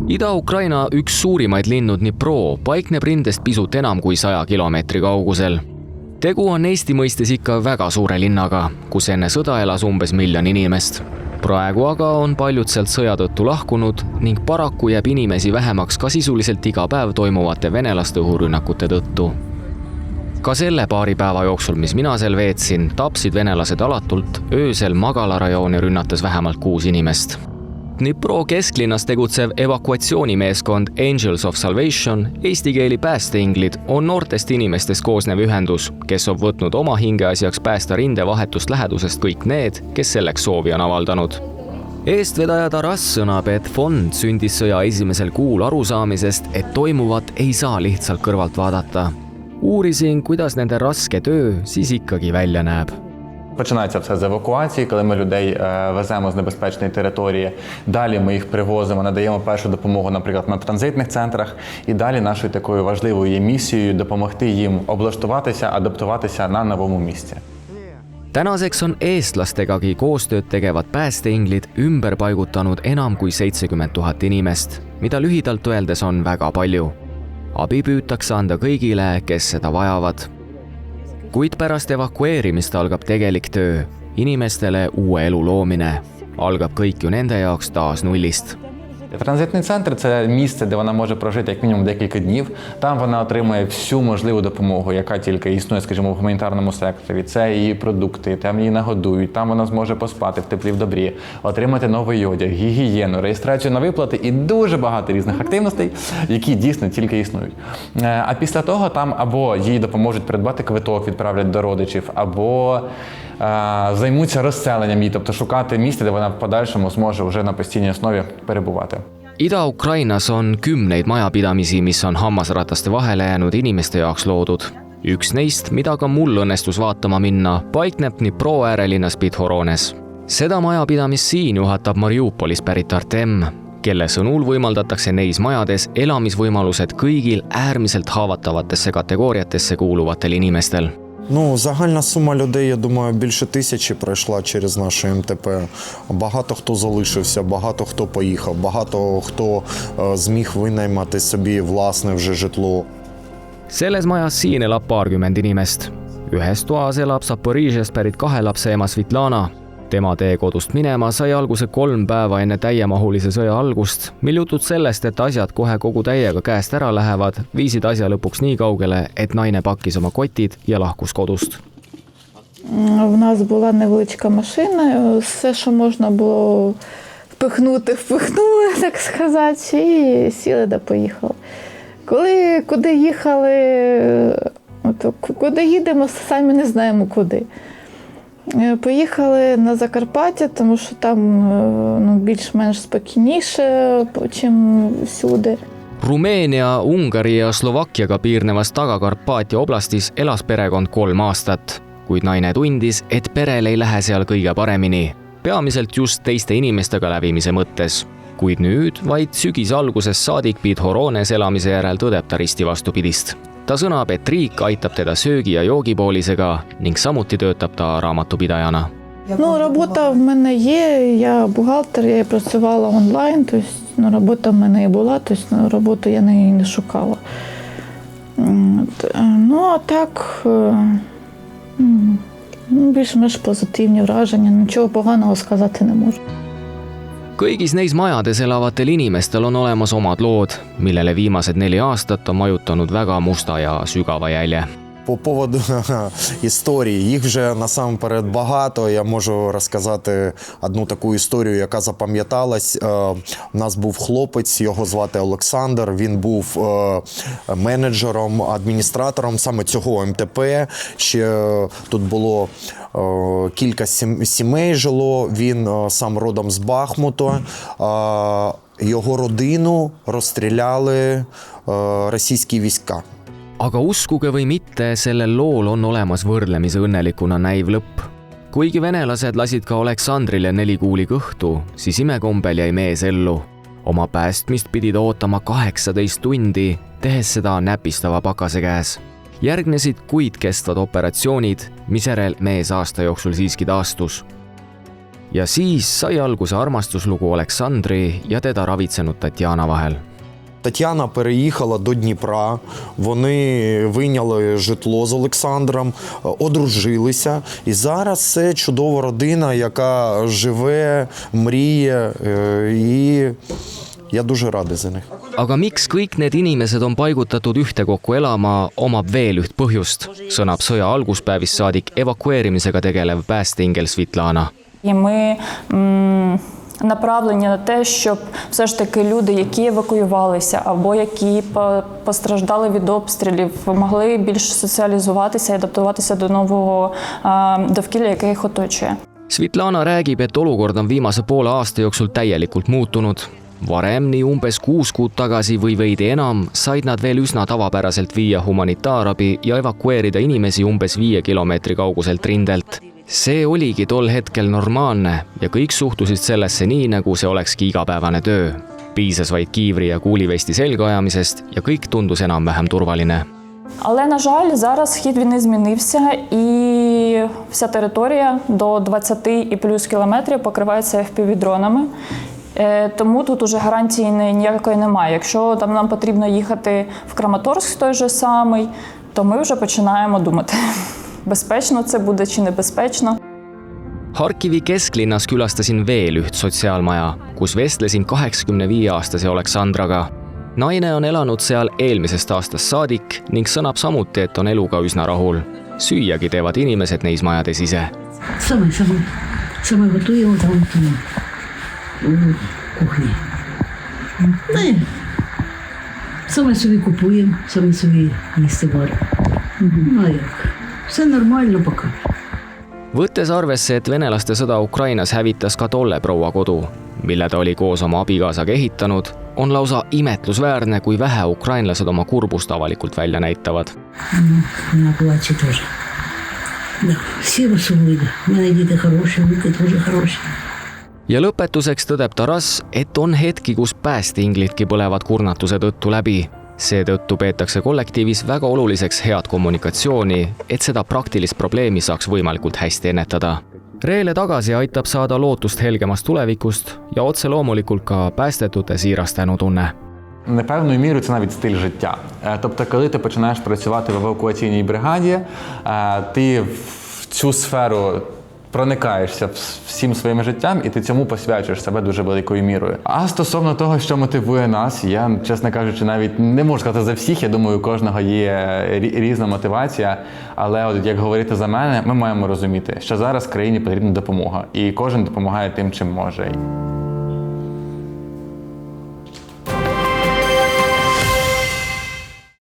Ida-Ukraina üks suurimaid linnud Dnipro paikneb rindest pisut enam kui 100 kilomeetri kaugusel. Tegu on Eesti mõistes ikka väga suure linnaga, kus enne sõda elas umbes 1 miljon inimest. Praegu aga on paljud sealt sõja tõttu lahkunud ning paraku jääb inimesi vähemaks ka sisuliselt iga päev toimuvate venelaste õhurünnakute tõttu. Ka selle paari päeva jooksul, mis mina seal veetsin, tapsid venelased alatult öösel Magala-rajooni rünnates vähemalt 6 inimest. Dnipro kesklinnas tegutsev evakuatsioonimeeskond Angels of Salvation, eesti keeli päästeinglid, on noortest inimestest koosnev ühendus, kes on võtnud oma hingeasjaks päästa rinde vahetust lähedusest kõik need, kes selleks soovi on avaldanud. Eestvedaja Taras sõnab, et fond sündis sõja esimesel kuul arusaamisest, et toimuvat ei saa lihtsalt kõrvalt vaadata. Uurisin, kuidas nende raske töö siis ikkagi välja näeb. Починається все з евакуації, коли ми людей веземо з небезпечної території. Далі ми їх привозимо, надаємо першу допомогу, наприклад, на транзитних центрах. І далі нашою такою важливою є місією допомогти їм облаштуватися, адаптуватися на новому місці. Tänaseks on eestlastegagi koostööd tegevad päästeinglid ümber paigutanud enam kui 70 000 inimest, mida lühidalt öeldes on väga palju. Abi püütakse anda kõigile, kes seda vajavad. Kuid pärast evakueerimist algab tegelik töö, inimestele uue elu loomine. Algab kõik ju nende jaoks taas nullist. Транзитний центр – це місце, де вона може прожити як мінімум декілька днів. Там вона отримує всю можливу допомогу, яка тільки існує, скажімо, в гуманітарному секторі. Це її продукти, там її нагодують, там вона зможе поспати в теплі в добрі, отримати новий одяг, гігієну, реєстрацію на виплати і дуже багато різних активностей, які дійсно тільки існують. А після того там або їй допоможуть придбати квиток, відправлять до родичів, або займуться розселенням її, тобто шукати місце, де вона в подальшому зможе вже на постійній основі перебувати. Ida-Ukrainas on 10 majapidamisi, mis on hammasrataste vahele jäänud inimeste jaoks loodud. Üks neist, mida ka mul õnnestus vaatama minna, paikneb Dnipro äärelinnas Bidhorones. Seda majapidamist siin juhatab Mariupolis pärit Artem, kelle sõnul võimaldatakse neis majades elamisvõimalused kõigil äärmiselt haavatavatesse kategooriatesse kuuluvatel inimestel. Загальна сума людей, я думаю, більше 1000 пройшла через наше МТП. Багато хто залишився, багато хто поїхав, багато хто зміг винаймати собі власне вже житло. Selles majas siin elab 20 inimest. Ühes toas elab Zaporižjast pärit 2 lapse ema Svitlana. Tema tee kodust minema sai alguse 3 päeva enne täiemahulise sõja algust, mil jutud sellest, et asjad kohe kogu täiega käest ära lähevad, viisid asja lõpuks nii kaugele, et naine pakkis oma kotid ja lahkus kodust. В нас була невеличка машина, все, що можна було впихнути, впихнули, так сказати, і сіли да поїхали. Куди їхали, куди їдемо, самі не знаємо куди. Поїхали на Закарпаття, тому що там більш-менш спокійніше, чим всюди. Rumeenia, Ungari ja Slovakkiaga piirnevas Taga-Karpaatia oblastis elas perekond 3 aastat, kuid naine tundis, et perel ei lähe seal kõige paremini, peamiselt just teiste inimestega lävimise mõttes. Kuid nüüd, vaid sügis alguses saadik Bidhorones elamise järel tõdeb ta risti vastupidist. Ta sõnab, et riik aitab teda söögi- ja joogipoolisega ning samuti töötab ta raamatupidajana. Робота в мене є, я бухгалтер, я працювала онлайн, тобто робота в мене і була, тобто роботу я не шукала. А так, більш-менш позитивні враження, нічого поганого сказати не можу. Kõigis neis majades elavatel inimestel on olemas omad lood, millele viimased 4 aastat on majutanud väga musta ja sügava jälje. По поводу історії, їх вже насамперед багато. Я можу розказати одну таку історію, яка запам'яталась. У нас був хлопець, його звати Олександр. Він був менеджером, адміністратором саме цього МТП. Ще тут було кілька сімей жило. Він сам родом з Бахмута. Його родину розстріляли російські війська. Aga uskuge või mitte, sellel lool on olemas võrdlemise õnnelikuna näiv lõpp. Kuigi venelased lasid ka Aleksandrile 4 kuuli kõhtu, siis imekombel jäi mees ellu. Oma päästmist pidid ootama 18 tundi, tehes seda näpistava pakase käes. Järgnesid kuid kestvad operatsioonid, mis järel mees aasta jooksul siiski taastus. ja siis sai alguse armastuslugu Oleksandri ja teda ravitsenud Tatjana vahel. Тетяна переїхала до Дніпра, вони вийняли житло з Олександром, одружилися. І зараз це чудова родина, яка живе, мріє, і я дуже радий за них. Aga miks kõik need inimesed on paigutatud ühtekokku elama, omab veel üht põhjust, sõnab sõja alguspäevist saadik evakueerimisega tegelev päästeingel Svitlana. І ми направлені на те, щоб все ж таки люди, які евакуювалися або які постраждали від обстрілів, могли більш соціалізуватися і адаптуватися до нового довкілля, яке їх оточує. Svitlana räägib, et olukord on viimase poole aasta jooksul täielikult muutunud. Varem, nii umbes 6 kuud tagasi või veidi enam, said nad veel üsna tavapäraselt viia humanitaarabi ja evakueerida inimesi umbes 5 kilomeetri kauguselt rindelt. See oligi tol hetkel normaalne ja kõik suhtusid sellesse nii, nagu see olekski igapäevane töö. Piisas vaid kiivri ja kuulivesti selga ajamisest ja kõik tundus enam-vähem turvaline. Але, на жаль, зараз хід війни змінився і вся територія до 20 і плюс кілометрів покривається FPV-дронами. Тому тут уже гарантії ніякої немає. Якщо там нам потрібно їхати в Краматорськ той же самий, то ми вже починаємо думати, безпечно це буде чи небезпечно. Harkivi kesklinnas külastasin veel üht sotsiaalmaja, kus vestlesin 85-aastase Oleksandraga. Naine on elanud seal eelmisest aastast saadik ning sõnab samuti, et on eluga üsna rahul. Süüagi teevad inimesed neis majades ise. Саме готуємо там у кухні. Саме собі купуємо, саме собі їсти варимо. А як? Все нормально поки. Võttes arvesse, et venelaste sõda Ukrainas hävitas ka tolle proua kodu, mille ta oli koos oma abikaasaga ehitanud, on lausa imetlusväärne, kui vähe ukrainlased oma kurbust avalikult välja näitavad. Вона плаче теж. Всі розуміють. У мене діти хороші, внуки теж хороші. Ja lõpetuseks tõdeb Taras, et on hetki, kus päästeinglidki põlevad kurnatuse tõttu läbi. Seetõttu peetakse kollektiivis väga oluliseks head kommunikatsiooni, et seda praktilist probleemi saaks võimalikult hästi ennetada. Reele tagasi aitab saada lootust helgemast tulevikust ja otse loomulikult ka päästetute siiras tänutunne. Непевною мірою це навіть стиль життя. Тобто, коли ти починаєш працювати в евакуаційній бригаді, ти в цю сферу проникаєшся всім своїм життям і ти цьому посвячуєш себе дуже великою мірою. А стосовно того, що мотивує нас, я, чесно кажучи, навіть не можу сказати за всіх, я думаю, у кожного є різна мотивація, але от як говорити за мене, ми маємо розуміти, що зараз країні потрібна допомога, і кожен допомагає тим, чим може.